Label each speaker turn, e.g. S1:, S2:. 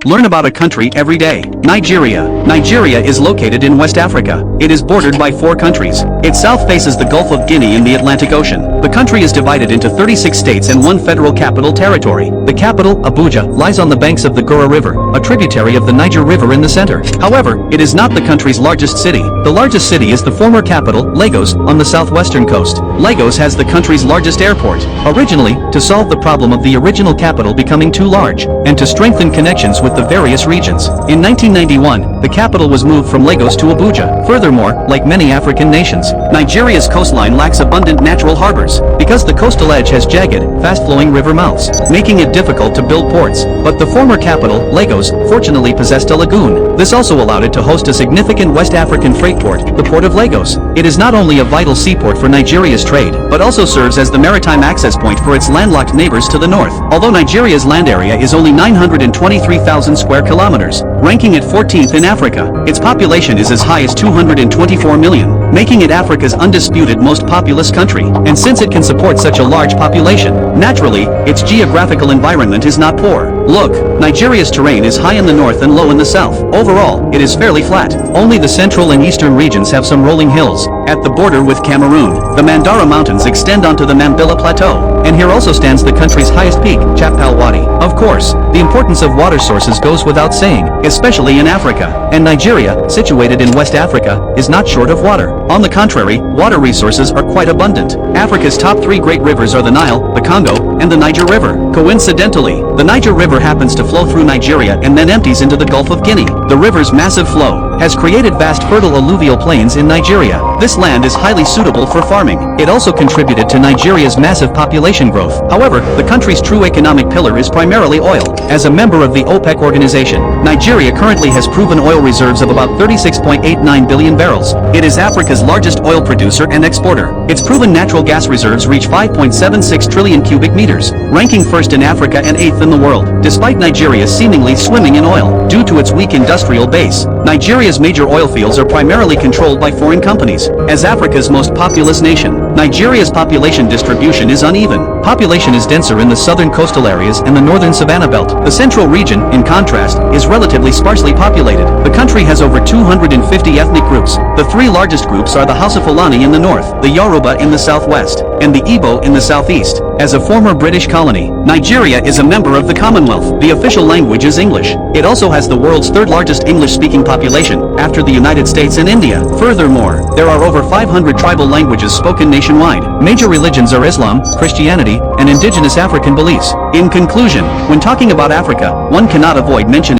S1: Learn about a country every day. Nigeria. Nigeria is located in West Africa. It is bordered by 4 countries. Its south faces the Gulf of Guinea and the Atlantic Ocean. The country is divided into 36 states and 1 federal capital territory. The capital, Abuja, lies on the banks of the Gura River, a tributary of the Niger River in the center. However, it is not the country's largest city. The largest city is the former capital, Lagos, on the southwestern coast. Lagos has the country's largest airport. Originally, to solve the problem of the original capital becoming too large, and to strengthen connections with the various regions. In 1991, the capital was moved from Lagos to Abuja. Furthermore, like many African nations, Nigeria's coastline lacks abundant natural harbors, because the coastal edge has jagged, fast-flowing river mouths, making it difficult to build ports. But the former capital, Lagos, fortunately possessed a lagoon. This also allowed it to host a significant West African freight port, the Port of Lagos. It is not only a vital seaport for Nigeria's trade, but also serves as the maritime access point for its landlocked neighbors to the north. Although Nigeria's land area is only 923,000 square kilometers, ranking it 14th in Africa, its population is as high as 224 million, making it Africa's undisputed most populous country. And since it can support such a large population, naturally, its geographical environment is not poor. Look, Nigeria's terrain is high in the north and low in the south. Overall, it is fairly flat. Only the central and eastern regions have some rolling hills. At the border with Cameroon, the Mandara Mountains extend onto the Mambilla Plateau, and here also stands the country's highest peak, Chapal Wadi. Of course, the importance of water sources goes without saying, especially in Africa, and Nigeria, situated in West Africa, is not short of water. On the contrary, water resources are quite abundant. Africa's top 3 great rivers are the Nile, the Congo, and the Niger River. Coincidentally, the Niger River happens to flow through Nigeria and then empties into the Gulf of Guinea. The river's massive flow has created vast fertile alluvial plains in Nigeria. This land is highly suitable for farming. It also contributed to Nigeria's massive population growth. However, the country's true economic pillar is primarily oil. As a member of the OPEC organization, Nigeria currently has proven oil reserves of about 36.89 billion barrels. It is Africa's largest oil producer and exporter. Its proven natural gas reserves reach 5.76 trillion cubic meters, ranking first in Africa and 8th in the world, despite Nigeria seemingly swimming in oil. Due to its weak industrial base, Nigeria's major oil fields are primarily controlled by foreign companies. As Africa's most populous nation, Nigeria's population distribution is uneven. Population is denser in the southern coastal areas and the northern savanna belt. The central region, in contrast, is relatively sparsely populated. The country has over 250 ethnic groups. The 3 largest groups are the Hausa Fulani in the north, the Yoruba in the southwest, and the Igbo in the southeast. As a former British colony, Nigeria is a member of the Commonwealth. The official language is English. It also has the world's 3rd largest English-speaking population, after the United States and India. Furthermore, there are over 500 tribal languages spoken nationwide. Major religions are Islam, Christianity, and indigenous African beliefs. In conclusion, when talking about Africa, one cannot avoid mentioning